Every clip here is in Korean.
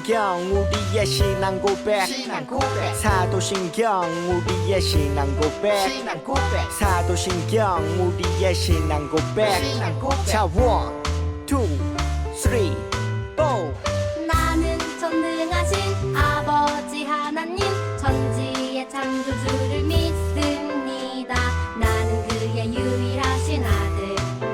사도신경 우리의 신앙 고백 사도신경 우리의 신앙 고백 사도신경 우리의 신앙 고백 자 1, 2, 3, 4 나는 전능하신 아버지 하나님 천지의 창조주를 믿습니다. 나는 그의 유일하신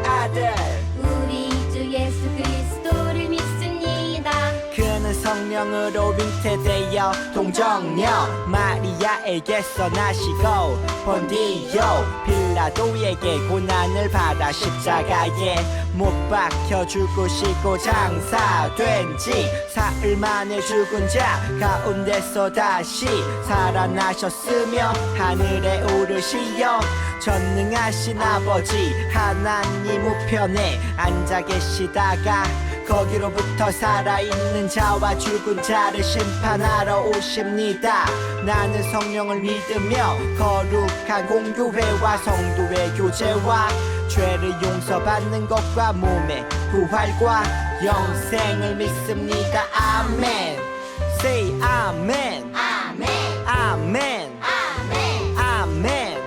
아들 우리 주 예수 그리스도를 믿습니다. 그는 성령으로 잉태되어 동정녀 마리아에게서 나시고 본디오 빌라도에게 고난을 받아 십자가에 못 박혀 죽으시고 장사된 지 사흘 만에 죽은 자 가운데서 다시 살아나셨으며 하늘에 오르시어 전능하신 아버지 하나님 우편에 앉아 계시다가 거기로부터 살아있는 자와 죽은 자를 심판하러 오십니다. 나는 성령을 믿으며 거룩한 공교회와 성도의 교제와 죄를 용서받는 것과 몸의 부활과 영생을 믿습니다. 아멘. Say 아멘. 아멘 아멘. 아멘 아멘.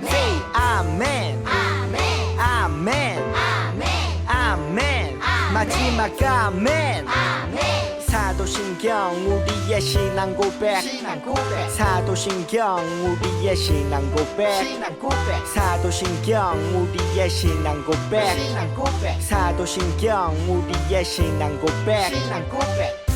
Say 아멘. 아멘 아멘. 아멘 아멘. 마지막 아멘. 아멘 사도신경 우리의 신앙 고백 사도신경 우리의 신앙 고백 사도신경 우리의 신앙 고백 사도신경 우리의 신앙 고백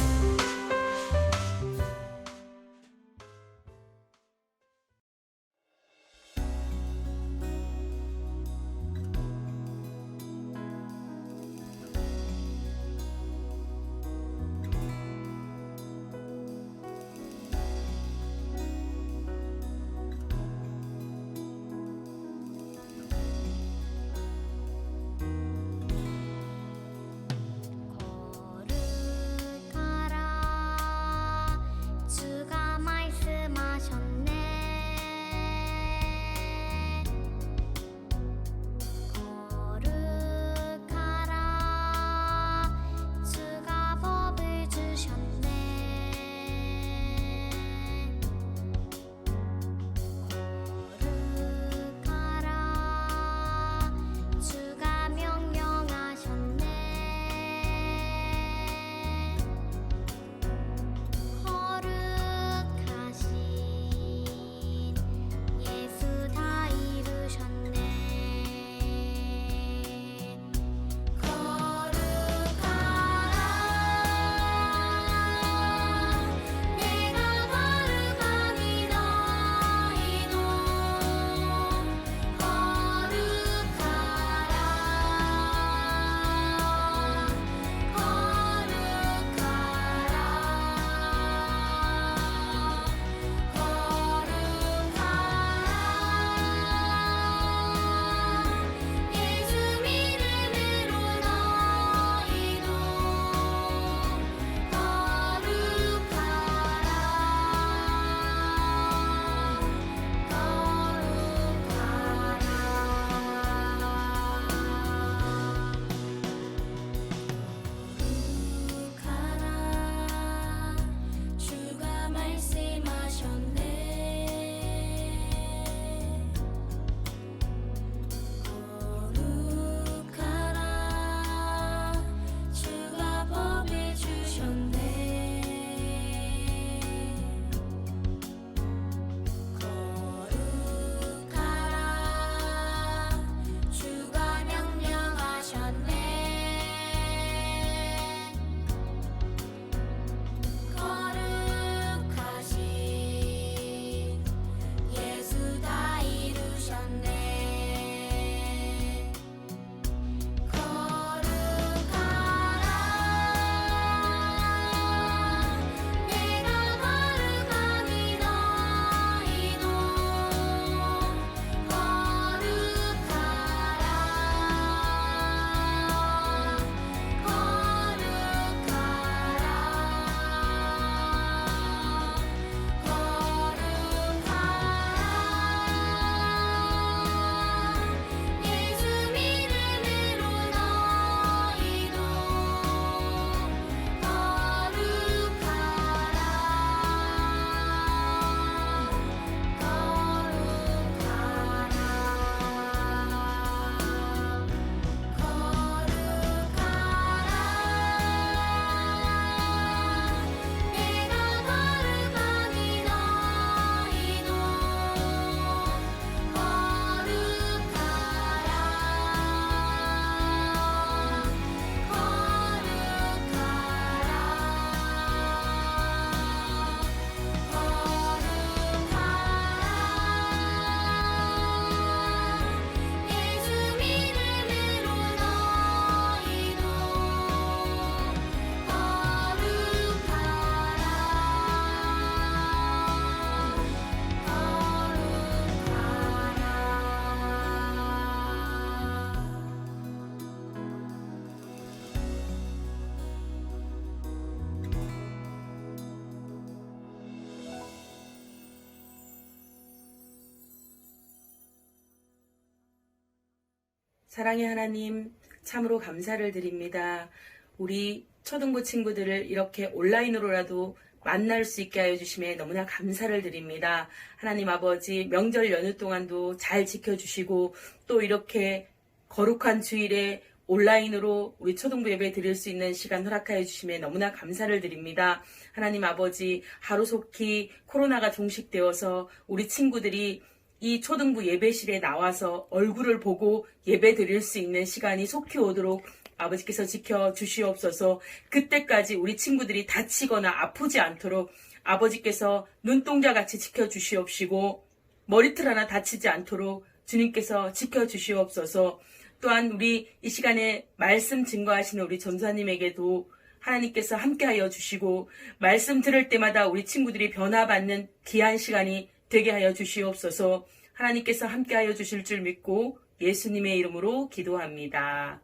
사랑의 하나님, 참으로 감사를 드립니다. 우리 초등부 친구들을 이렇게 온라인으로라도 만날 수 있게 하여 주심에 너무나 감사를 드립니다. 하나님 아버지, 명절 연휴 동안도 잘 지켜주시고 또 이렇게 거룩한 주일에 온라인으로 우리 초등부 예배 드릴 수 있는 시간 허락하여 주심에 너무나 감사를 드립니다. 하나님 아버지, 하루속히 코로나가 종식되어서 우리 친구들이 이 초등부 예배실에 나와서 얼굴을 보고 예배 드릴 수 있는 시간이 속히 오도록 아버지께서 지켜주시옵소서. 그때까지 우리 친구들이 다치거나 아프지 않도록 아버지께서 눈동자같이 지켜주시옵시고 머리털 하나 다치지 않도록 주님께서 지켜주시옵소서. 또한 우리 이 시간에 말씀 증거하시는 우리 전사님에게도 하나님께서 함께하여 주시고 말씀 들을 때마다 우리 친구들이 변화받는 귀한 시간이 되게 하여 주시옵소서. 하나님께서 함께하여 주실 줄 믿고 예수님의 이름으로 기도합니다.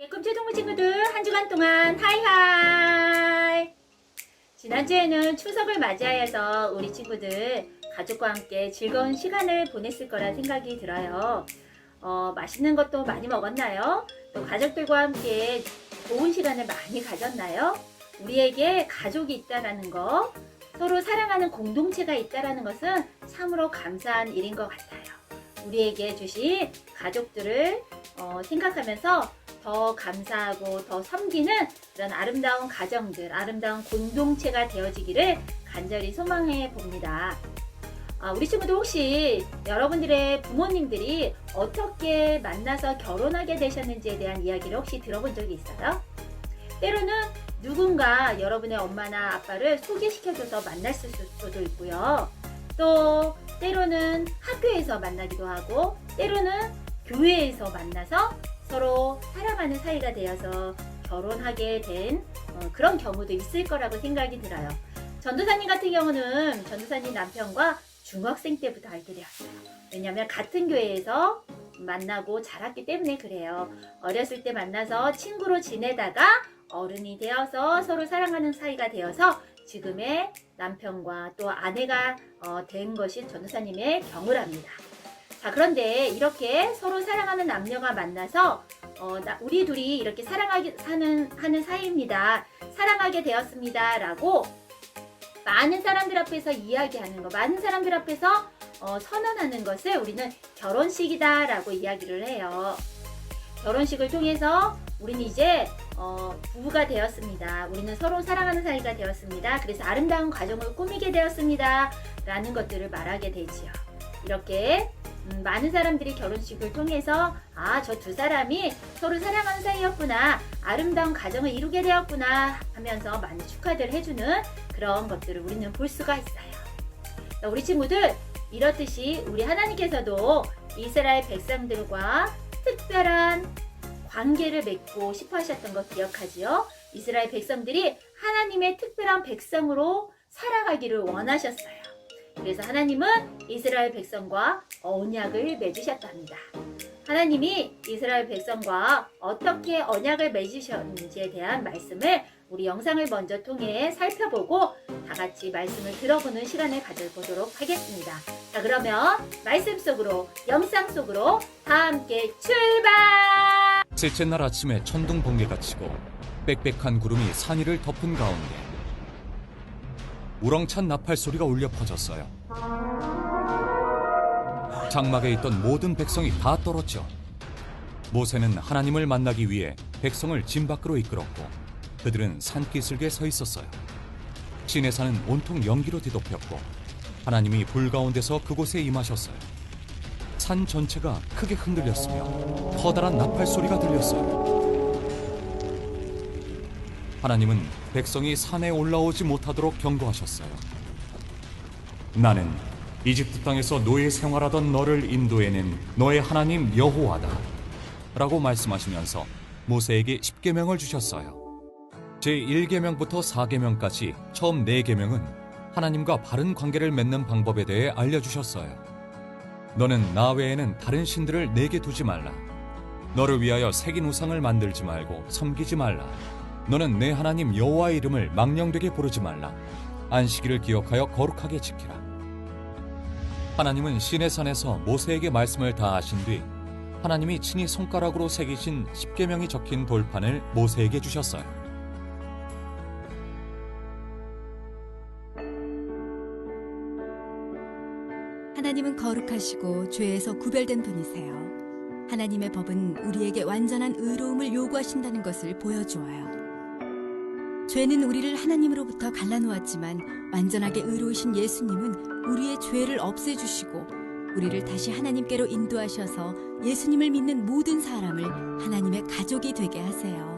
꿈초등부 친구들 한 주간 동안 하이하이. 지난주에는 추석을 맞이하여서 우리 친구들 가족과 함께 즐거운 시간을 보냈을 거라 생각이 들어요. 맛있는 것도 많이 먹었나요? 또 가족들과 함께 좋은 시간을 많이 가졌나요? 우리에게 가족이 있다라는 거, 서로 사랑하는 공동체가 있다라는 것은 참으로 감사한 일인 것 같아요. 우리에게 주신 가족들을 생각하면서 더 감사하고 더 섬기는 그런 아름다운 가정들, 아름다운 공동체가 되어지기를 간절히 소망해 봅니다. 우리 친구들 혹시 여러분들의 부모님들이 어떻게 만나서 결혼하게 되셨는지에 대한 이야기를 혹시 들어본 적이 있어요? 때로는 누군가 여러분의 엄마나 아빠를 소개시켜줘서 만났을 수도 있고요. 또 때로는 학교에서 만나기도 하고 때로는 교회에서 만나서 서로 사랑하는 사이가 되어서 결혼하게 된 그런 경우도 있을 거라고 생각이 들어요. 전도사님 같은 경우는 전도사님 남편과 중학생 때부터 알게 되었어요. 왜냐하면 같은 교회에서 만나고 자랐기 때문에 그래요. 어렸을 때 만나서 친구로 지내다가 어른이 되어서 서로 사랑하는 사이가 되어서 지금의 남편과 또 아내가 된 것이 전도사님의 경우랍니다. 자, 그런데 이렇게 서로 사랑하는 남녀가 만나서 우리 둘이 이렇게 하는 사이입니다. 사랑하게 되었습니다. 라고 많은 사람들 앞에서 이야기하는 거, 많은 사람들 앞에서 선언하는 것을 우리는 결혼식이다 라고 이야기를 해요. 결혼식을 통해서 우리는 이제 부부가 되었습니다. 우리는 서로 사랑하는 사이가 되었습니다. 그래서 아름다운 가정을 꾸미게 되었습니다. 라는 것들을 말하게 되지요. 이렇게 많은 사람들이 결혼식을 통해서 저 두 사람이 서로 사랑하는 사이였구나, 아름다운 가정을 이루게 되었구나 하면서 많은 축하들을 해주는 그런 것들을 우리는 볼 수가 있어요. 우리 친구들, 이렇듯이 우리 하나님께서도 이스라엘 백성들과 특별한 관계를 맺고 싶어 하셨던 것 기억하지요? 이스라엘 백성들이 하나님의 특별한 백성으로 살아가기를 원하셨어요. 그래서 하나님은 이스라엘 백성과 언약을 맺으셨답니다. 하나님이 이스라엘 백성과 어떻게 언약을 맺으셨는지에 대한 말씀을 우리 영상을 먼저 통해 살펴보고 다 같이 말씀을 들어보는 시간을 가져보도록 하겠습니다. 자, 그러면 말씀 속으로, 영상 속으로 다 함께 출발! 셋째 날 아침에 천둥 번개가 치고 빽빽한 구름이 산 위를 덮은 가운데 우렁찬 나팔 소리가 울려 퍼졌어요. 장막에 있던 모든 백성이 다 떨었죠. 모세는 하나님을 만나기 위해 백성을 진 밖으로 이끌었고 그들은 산기슭에 서 있었어요. 시내산은 온통 연기로 뒤덮였고 하나님이 불 가운데서 그곳에 임하셨어요. 산 전체가 크게 흔들렸으며 커다란 나팔 소리가 들렸어요. 하나님은 백성이 산에 올라오지 못하도록 경고하셨어요. 나는 이집트 땅에서 노예 생활하던 너를 인도해낸 너의 하나님 여호와다 라고 말씀하시면서 모세에게 10계명을 주셨어요. 제1계명부터 4계명까지 처음 4계명은 하나님과 바른 관계를 맺는 방법에 대해 알려주셨어요. 너는 나 외에는 다른 신들을 내게 두지 말라. 너를 위하여 새긴 우상을 만들지 말고 섬기지 말라. 너는 내 하나님 여호와의 이름을 망령되게 부르지 말라. 안식일을 기억하여 거룩하게 지키라. 하나님은 시내산에서 모세에게 말씀을 다 하신 뒤 하나님이 친히 손가락으로 새기신 십계명이 적힌 돌판을 모세에게 주셨어요. 하나님은 거룩하시고 죄에서 구별된 분이세요. 하나님의 법은 우리에게 완전한 의로움을 요구하신다는 것을 보여주어요. 죄는 우리를 하나님으로부터 갈라놓았지만 완전하게 의로우신 예수님은 우리의 죄를 없애주시고 우리를 다시 하나님께로 인도하셔서 예수님을 믿는 모든 사람을 하나님의 가족이 되게 하세요.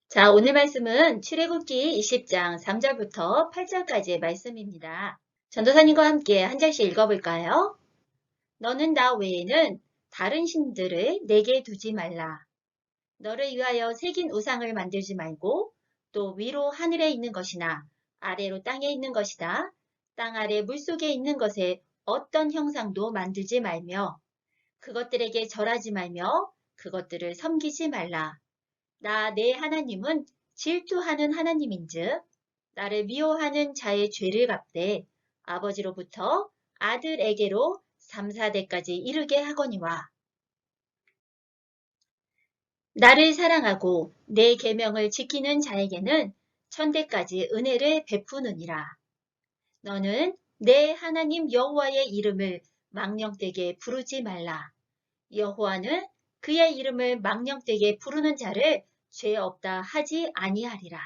자, 오늘 말씀은 출애굽기 20장 3절부터 8절까지의 말씀입니다. 전도사님과 함께 한 절씩 읽어볼까요? 너는 나 외에는 다른 신들을 내게 두지 말라. 너를 위하여 새긴 우상을 만들지 말고 또 위로 하늘에 있는 것이나 아래로 땅에 있는 것이다. 땅 아래 물속에 있는 것에 어떤 형상도 만들지 말며 그것들에게 절하지 말며 그것들을 섬기지 말라. 나 내 하나님은 질투하는 하나님인즉 나를 미워하는 자의 죄를 갚되 아버지로부터 아들에게로 3, 4대까지 이르게 하거니와 나를 사랑하고 내 계명을 지키는 자에게는 1000대까지 은혜를 베푸느니라. 너는 내 하나님 여호와의 이름을 망령되게 부르지 말라. 여호와는 그의 이름을 망령되게 부르는 자를 죄 없다 하지 아니하리라.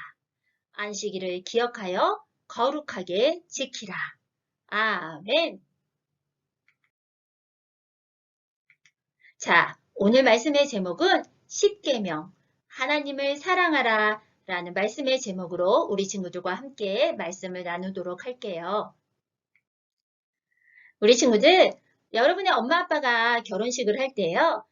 안식일을 기억하여 거룩하게 지키라. 아멘. 자, 오늘 말씀의 제목은 십계명, 하나님을 사랑하라 라는 말씀의 제목으로 우리 친구들과 함께 말씀을 나누도록 할게요. 우리 친구들, 여러분의 엄마 아빠가 결혼식을 할 때요.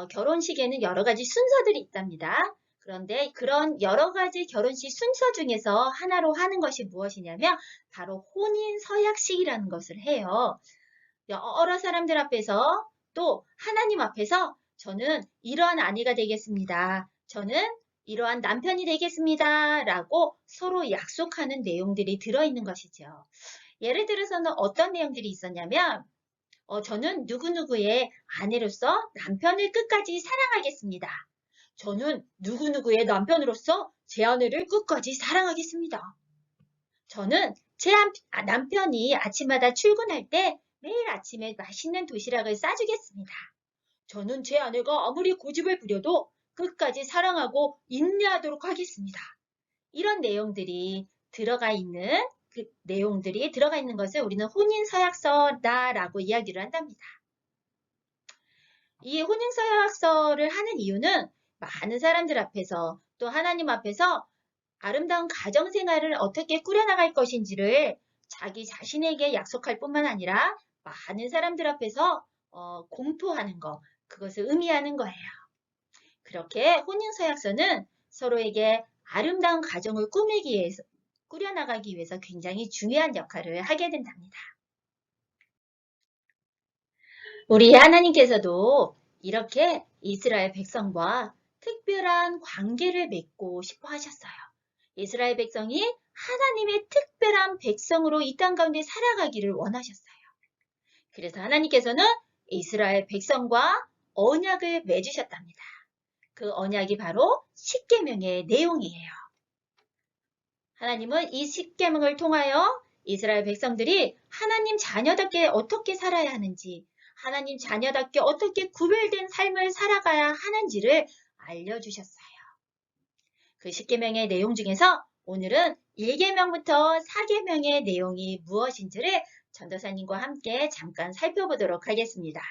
결혼식에는 여러 가지 순서들이 있답니다. 그런데 그런 여러 가지 결혼식 순서 중에서 하나로 하는 것이 무엇이냐면 바로 혼인서약식이라는 것을 해요. 여러 사람들 앞에서 또 하나님 앞에서 저는 이러한 아내가 되겠습니다. 저는 이러한 남편이 되겠습니다. 라고 서로 약속하는 내용들이 들어있는 것이죠. 예를 들어서는 어떤 내용들이 있었냐면 저는 누구누구의 아내로서 남편을 끝까지 사랑하겠습니다. 저는 누구누구의 남편으로서 제 아내를 끝까지 사랑하겠습니다. 저는 제 남편이 아침마다 출근할 때 매일 아침에 맛있는 도시락을 싸주겠습니다. 저는 제 아내가 아무리 고집을 부려도 끝까지 사랑하고 인내하도록 하겠습니다. 이런 내용들이 들어가 있는 것을 우리는 혼인서약서다라고 이야기를 한답니다. 이 혼인서약서를 하는 이유는 많은 사람들 앞에서 또 하나님 앞에서 아름다운 가정생활을 어떻게 꾸려나갈 것인지를 자기 자신에게 약속할 뿐만 아니라 많은 사람들 앞에서 공포하는 것, 그것을 의미하는 거예요. 그렇게 혼인서약서는 서로에게 아름다운 가정을 꾸려나가기 위해서 굉장히 중요한 역할을 하게 된답니다. 우리 하나님께서도 이렇게 이스라엘 백성과 특별한 관계를 맺고 싶어 하셨어요. 이스라엘 백성이 하나님의 특별한 백성으로 이 땅 가운데 살아가기를 원하셨어요. 그래서 하나님께서는 이스라엘 백성과 언약을 맺으셨답니다. 그 언약이 바로 십계명의 내용이에요. 하나님은 이 십계명을 통하여 이스라엘 백성들이 하나님 자녀답게 어떻게 살아야 하는지, 하나님 자녀답게 어떻게 구별된 삶을 살아가야 하는지를 알려주셨어요. 그 십계명의 내용 중에서 오늘은 1계명부터 4계명의 내용이 무엇인지를 전도사님과 함께 잠깐 살펴보도록 하겠습니다.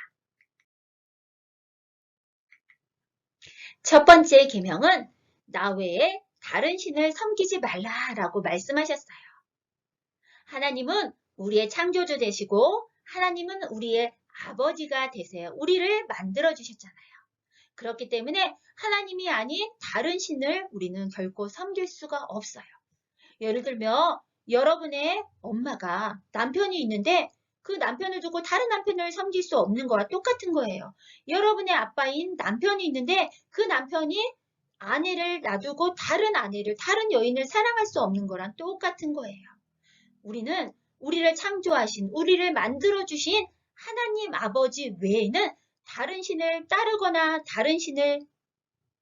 첫 번째 계명은 나 외에 다른 신을 섬기지 말라라고 말씀하셨어요. 하나님은 우리의 창조주 되시고 하나님은 우리의 아버지가 되세요. 우리를 만들어 주셨잖아요. 그렇기 때문에 하나님이 아닌 다른 신을 우리는 결코 섬길 수가 없어요. 예를 들면 여러분의 엄마가 남편이 있는데 그 남편을 두고 다른 남편을 섬길 수 없는 거와 똑같은 거예요. 여러분의 아빠인 남편이 있는데 그 남편이 아내를 놔두고 다른 아내를, 다른 여인을 사랑할 수 없는 거랑 똑같은 거예요. 우리는 우리를 창조하신, 우리를 만들어주신 하나님 아버지 외에는 다른 신을 따르거나 다른 신을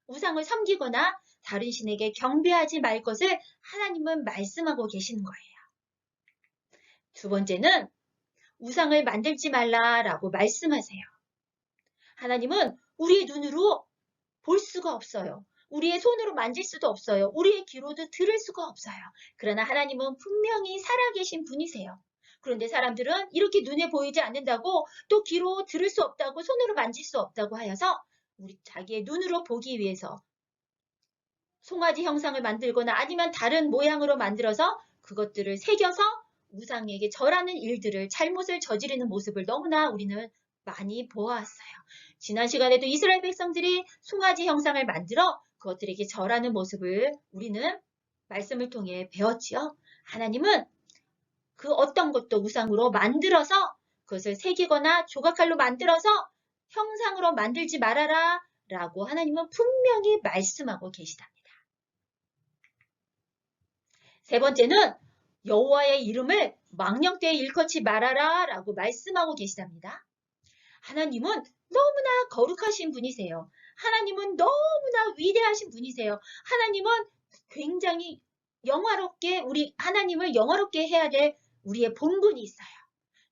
우상을 섬기거나 다른 신에게 경배하지 말 것을 하나님은 말씀하고 계시는 거예요. 두 번째는 우상을 만들지 말라라고 말씀하세요. 하나님은 우리의 눈으로 볼 수가 없어요. 우리의 손으로 만질 수도 없어요. 우리의 귀로도 들을 수가 없어요. 그러나 하나님은 분명히 살아계신 분이세요. 그런데 사람들은 이렇게 눈에 보이지 않는다고, 또 귀로 들을 수 없다고, 손으로 만질 수 없다고 하여서 우리 자기의 눈으로 보기 위해서 송아지 형상을 만들거나 아니면 다른 모양으로 만들어서 그것들을 새겨서 우상에게 절하는 일들을, 잘못을 저지르는 모습을 너무나 우리는 많이 보아왔어요. 지난 시간에도 이스라엘 백성들이 송아지 형상을 만들어 그것들에게 절하는 모습을 우리는 말씀을 통해 배웠지요. 하나님은 그 어떤 것도 우상으로 만들어서 그것을 새기거나 조각칼로 만들어서 형상으로 만들지 말아라 라고 하나님은 분명히 말씀하고 계시답니다. 세 번째는 여호와의 이름을 망령되이 일컫지 말아라 라고 말씀하고 계시답니다. 하나님은 너무나 거룩하신 분이세요. 하나님은 너무나 위대하신 분이세요. 하나님은 굉장히 영화롭게, 우리 하나님을 영화롭게 해야 될 우리의 본분이 있어요.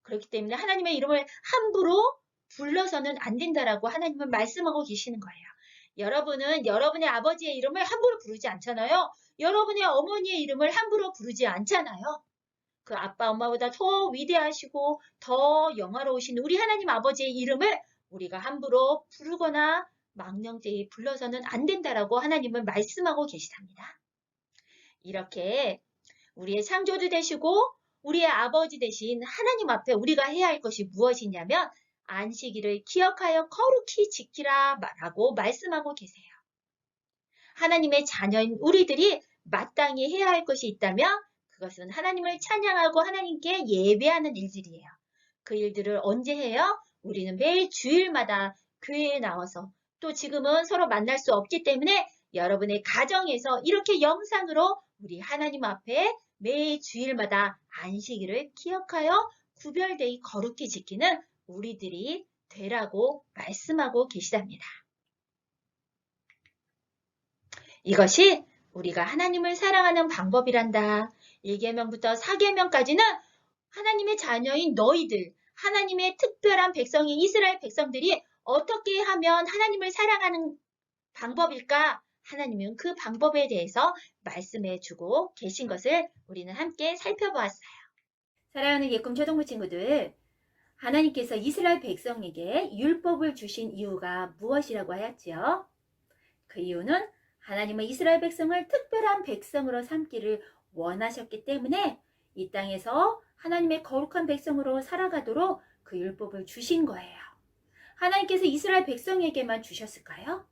그렇기 때문에 하나님의 이름을 함부로 불러서는 안 된다라고 하나님은 말씀하고 계시는 거예요. 여러분은 여러분의 아버지의 이름을 함부로 부르지 않잖아요. 여러분의 어머니의 이름을 함부로 부르지 않잖아요. 그 아빠, 엄마보다 더 위대하시고 더 영화로우신 우리 하나님 아버지의 이름을 우리가 함부로 부르거나 망령되이 불러서는 안 된다라고 하나님은 말씀하고 계시답니다. 이렇게 우리의 창조주 되시고 우리의 아버지 되신 하나님 앞에 우리가 해야 할 것이 무엇이냐면 안식일을 기억하여 거룩히 지키라 라고 말씀하고 계세요. 하나님의 자녀인 우리들이 마땅히 해야 할 것이 있다면 그것은 하나님을 찬양하고 하나님께 예배하는 일들이에요. 그 일들을 언제 해요? 우리는 매일 주일마다 교회에 나와서, 또 지금은 서로 만날 수 없기 때문에 여러분의 가정에서 이렇게 영상으로 우리 하나님 앞에 매일 주일마다 안식일을 기억하여 구별되이 거룩히 지키는 우리들이 되라고 말씀하고 계시답니다. 이것이 우리가 하나님을 사랑하는 방법이란다. 1계명부터 4계명까지는 하나님의 자녀인 너희들, 하나님의 특별한 백성인 이스라엘 백성들이 어떻게 하면 하나님을 사랑하는 방법일까? 하나님은 그 방법에 대해서 말씀해 주고 계신 것을 우리는 함께 살펴보았어요. 사랑하는 예꿈 초등부 친구들, 하나님께서 이스라엘 백성에게 율법을 주신 이유가 무엇이라고 하였지요? 그 이유는 하나님은 이스라엘 백성을 특별한 백성으로 삼기를 원하셨기 때문에 이 땅에서 하나님의 거룩한 백성으로 살아가도록 그 율법을 주신 거예요. 하나님께서 이스라엘 백성에게만 주셨을까요?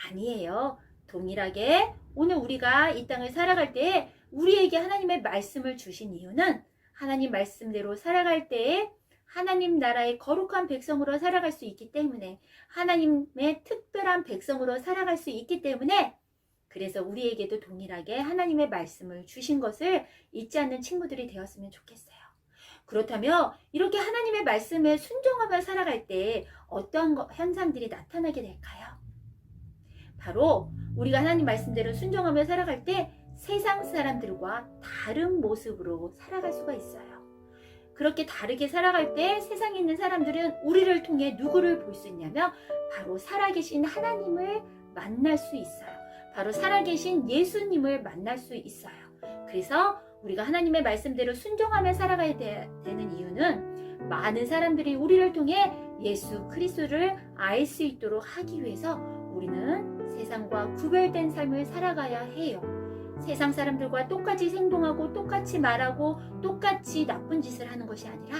아니에요. 동일하게 오늘 우리가 이 땅을 살아갈 때에 우리에게 하나님의 말씀을 주신 이유는 하나님 말씀대로 살아갈 때에 하나님 나라의 거룩한 백성으로 살아갈 수 있기 때문에, 하나님의 특별한 백성으로 살아갈 수 있기 때문에, 그래서 우리에게도 동일하게 하나님의 말씀을 주신 것을 잊지 않는 친구들이 되었으면 좋겠어요. 그렇다면 이렇게 하나님의 말씀에 순종하며 살아갈 때 어떠한 현상들이 나타나게 될까요? 바로 우리가 하나님 말씀대로 순종하며 살아갈 때 세상 사람들과 다른 모습으로 살아갈 수가 있어요. 그렇게 다르게 살아갈 때 세상에 있는 사람들은 우리를 통해 누구를 볼 수 있냐면 바로 살아계신 하나님을 만날 수 있어요. 바로 살아계신 예수님을 만날 수 있어요. 그래서 우리가 하나님의 말씀대로 순종하며 살아가야 되는 이유는 많은 사람들이 우리를 통해 예수 그리스도를 알 수 있도록 하기 위해서 우리는 세상과 구별된 삶을 살아가야 해요. 세상 사람들과 똑같이 행동하고 똑같이 말하고 똑같이 나쁜 짓을 하는 것이 아니라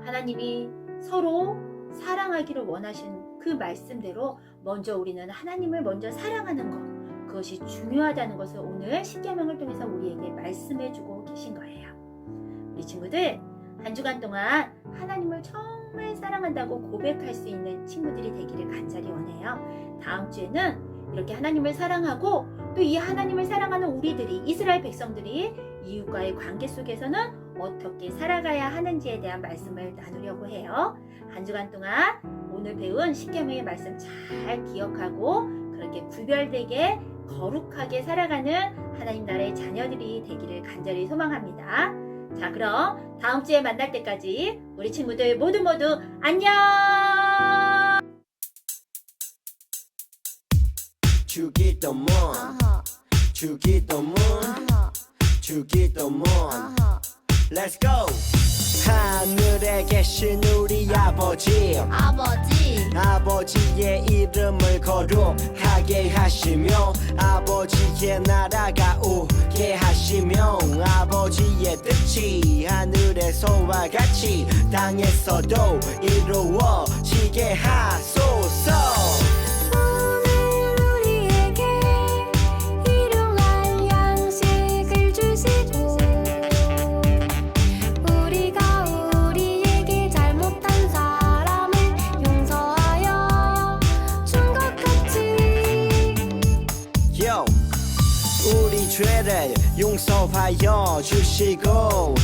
하나님이 서로 사랑하기를 원하신 그 말씀대로 먼저 우리는 하나님을 먼저 사랑하는 것, 그것이 중요하다는 것을 오늘 십계명을 통해서 우리에게 말씀해주고 계신 거예요. 우리 친구들 한 주간 동안 하나님을 정말 사랑한다고 고백할 수 있는 친구들이 되기를 간절히 원해요. 다음 주에는 이렇게 하나님을 사랑하고 또 이 하나님을 사랑하는 우리들이, 이스라엘 백성들이 이웃과의 관계 속에서는 어떻게 살아가야 하는지에 대한 말씀을 나누려고 해요. 한 주간 동안 오늘 배운 십계명의 말씀 잘 기억하고 그렇게 구별되게 거룩하게 살아가는 하나님 나라의 자녀들이 되기를 간절히 소망합니다. 자, 그럼 다음 주에 만날 때까지 우리 친구들 모두 안녕! 주기도문 주기도문 주기도문 Let's go 하늘에 계신 우리 아버지 아버지의 이름을 거룩하게 하시며 아버지의 나라가 오게 하시며 아버지의 뜻이 하늘에서와 같이 땅에서도 이루어지게 하소서. 오늘 우리에게 일용할 양식을 주시고 우리가 우리에게 잘못한 사람을 용서하여 준 것 같이 Yo, 우리 죄를 용서하여 주시고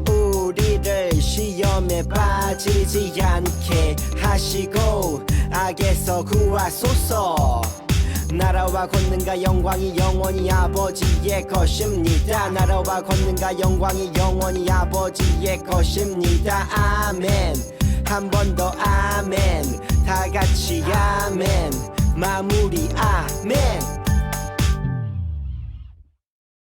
우리를 시험에 빠지지 않게 하시고 악에서 구하소서. 나라와 권능과 영광이 영원히 아버지의 것입니다. 나라와 권능과 영광이 영원히 아버지의 것입니다. 아멘. 한 번 더 아멘. 다 같이 아멘. 마무리 아멘.